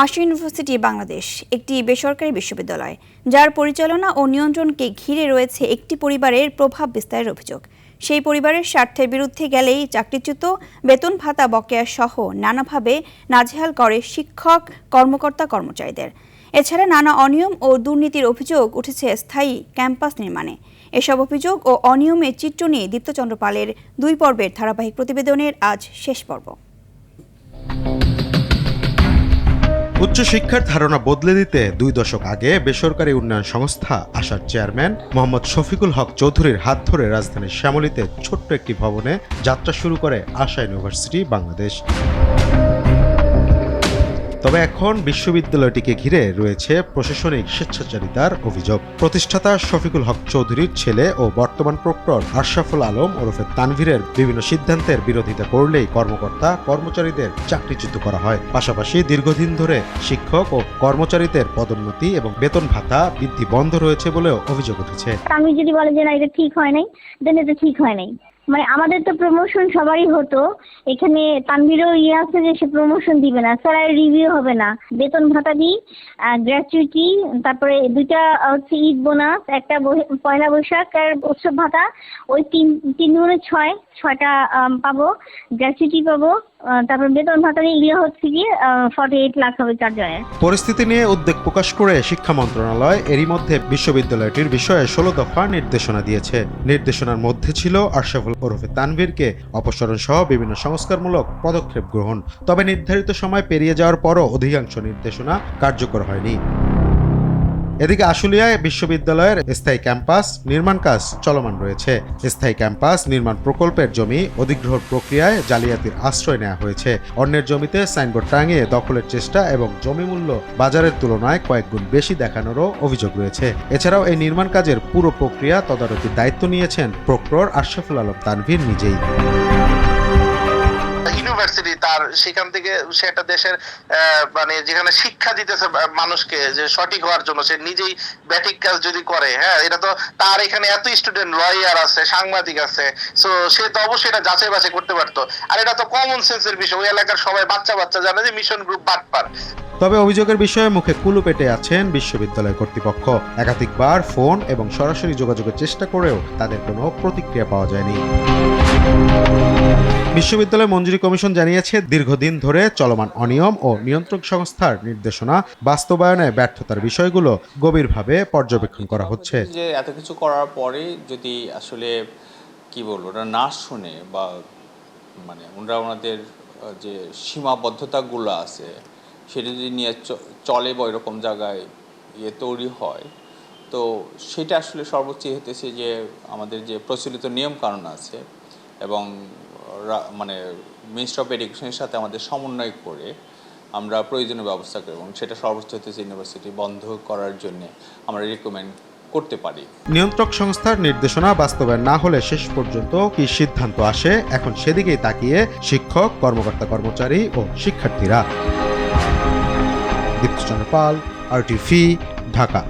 আশা university Bangladesh একটি বেসরকারি বিশ্ববিদ্যালয়, যার পরিচালনা ও নিয়ন্ত্রণকে ঘিরে রয়েছে একটি পরিবারের প্রভাব বিস্তারের অভিযোগ। সেই পরিবারের স্বার্থের বিরুদ্ধে গেলেই চাকরিচ্যুত, বেতন ভাতা বকেয়া সহ নানাভাবে নাজেহাল করে শিক্ষক, কর্মকর্তা, কর্মচারীদের। এছাড়া নানা অনিয়ম ও দুর্নীতির অভিযোগ উঠেছে স্থায়ী ক্যাম্পাস নির্মাণে। এসব অভিযোগ ও অনিয়মের চিত্র নিয়ে দীপ্তচন্দ্র পালের 2 পর্বের ধারাবাহিক প্রতিবেদনের আজ শেষ পর্ব। উচ্চশিক্ষার ধারণা বদলে দিতে 2 দশক আগে বেসরকারি উন্নয়ন সংস্থা আশার চেয়ারম্যান মোহাম্মদ শফিকুল হক চৌধুরীর হাত ধরে রাজধানীর শ্যামলীতে ছোট্ট একটি ভবনে যাত্রা শুরু করে আশা ইউনিভার্সিটি বাংলাদেশ। তবে এখন বিশ্ববিদ্যালয়টিকে ঘিরে রয়েছে প্রশাসনিক স্বেচ্ছাচারিতার অভিযোগ। প্রতিষ্ঠাতা শফিকুল হক চৌধুরীর ছেলে ও বর্তমান প্রক্টর আশরাফুল আলম ওরফে তানভীরের বিভিন্ন সিদ্ধান্তের বিরোধিতা করলেই কর্মকর্তা, কর্মচারীদের চাকরিচ্যুত করা হয়। পাশাপাশি দীর্ঘদিন ধরে শিক্ষক ও কর্মচারীদের পদোন্নতি এবং বেতন ভাতা বৃদ্ধি বন্ধ রয়েছে বলেও অভিযোগ উঠেছে। আমি যদি বলে যে না এটা ঠিক হয় নাই, দেন এটা ঠিক হয় নাই। মানে আমাদের তো প্রমোশন সবারই হতো, এখানে তানভীরও আছে যে সে প্রমোশন দিবে না, স্যালারি রিভিউ হবে না, বেতন ভাতা দিই, গ্র্যাচুইটি, তারপরে 2টা হচ্ছে ঈদ বোনাস, একটা পয়লা বৈশাখ আর উৎসব ভাতা, ওই তিন গুণে 6টা পাবো, গ্র্যাচুইটি পাবো, তারপর বেতন ভাতা নিয়ে হচ্ছে গিয়ে 48 লাখ হবে 4 জনের। পরিস্থিতি নিয়ে উদ্বেগ প্রকাশ করে শিক্ষা মন্ত্রণালয় এরই মধ্যে বিশ্ববিদ্যালয়টির বিষয়ে 16 দফা নির্দেশনা দিয়েছে। নির্দেশনার মধ্যে ছিল আশরাফুল ওরফে তানভীরকে অপসারণ সহ বিভিন্ন সংস্কারমূলক পদক্ষেপ গ্রহণ। তবে নির্ধারিত সময় পেরিয়ে যাওয়ার পরও অধিকাংশ নির্দেশনা কার্যকর হয়নি। এদিকে আশুলিয়ায় বিশ্ববিদ্যালয়ের স্থায়ী ক্যাম্পাস নির্মাণ কাজ চলমান রয়েছে। স্থায়ী ক্যাম্পাস নির্মাণ প্রকল্পের জমি অধিগ্রহণ প্রক্রিয়ায় জালিয়াতির আশ্রয় নেওয়া হয়েছে। অন্যের জমিতে সাইনবোর্ড টাঙিয়ে দখলের চেষ্টা এবং জমি মূল্য বাজারের তুলনায় কয়েক গুণ বেশি দেখানোরও অভিযোগ রয়েছে। এছাড়াও এই নির্মাণ কাজের পুরো প্রক্রিয়া তদারকির দায়িত্ব নিয়েছেন প্রক্টর আশরাফুল আলম তানভীর নিজেই। ইউনিভার্সিটি তার সেখান থেকে সে একটা দেশের মানে যেখানে শিক্ষা দিতেছে মানুষকে যে সঠিক হওয়ার জন্য, সে নিজেই ব্যাটিক কাজ যদি করে, হ্যাঁ, এটা তো তার এখানে এত স্টুডেন্ট, লয়ার আছে, সাংবাদিক আছে, সো সে তো অবশ্যই এটা যাচাই বাছাই করতে পারতো। আর এটা তো কমন সেন্সের বিষয়, ওই এলাকার সবাই বাচ্চা জানে যে মিশন গ্রুপ বাটপার। তবে অভিযোগের বিষয়ে মুখে কুলু পেটে আছেন বিশ্ববিদ্যালয় কর্তৃপক্ষ। একাধিকবার ফোন এবং সরাসরি যোগাযোগের চেষ্টা করেও তাদের কোনো প্রতিক্রিয়া পাওয়া যায়নি। বিশ্ববিদ্যালয় মঞ্জুরি কমিশন জানিয়েছে, দীর্ঘদিন ধরে চলমান অনিয়ম ও নিয়ন্ত্রক সংস্থার নির্দেশনা বাস্তবায়নে ব্যর্থতার বিষয়গুলো গভীরভাবে পর্যবেক্ষণ করা হচ্ছে। যে এত কিছু করার পরে যদি আসলে কি বলবো, ওরা না শুনে বা মানে ওনাদের যে সীমাবদ্ধতাগুলো আছে সেটা যদি নিয়ে চলে বা এরকম জায়গায় তৈরি হয়, তো সেটা আসলে সর্বোচ্চ হতেছে যে আমাদের যে প্রচলিত নিয়ম কানুন আছে এবং মানে মিনিস্ট্রি অফ এডুকেশনের সাথে আমাদের সমন্বয় করে আমরা প্রয়োজনীয় ব্যবস্থা করি এবং সেটা সর্বোচ্চ হতেছে ইউনিভার্সিটি বন্ধ করার জন্য আমরা রিকমেন্ড করতে পারি। নিয়ন্ত্রক সংস্থার নির্দেশনা বাস্তবায়ন না হলে শেষ পর্যন্ত কি সিদ্ধান্ত আসে, এখন সেদিকেই তাকিয়ে শিক্ষক, কর্মকর্তা, কর্মচারী ও শিক্ষার্থীরা। দীপ্তচন্দ্র পাল, RTV, ঢাকা।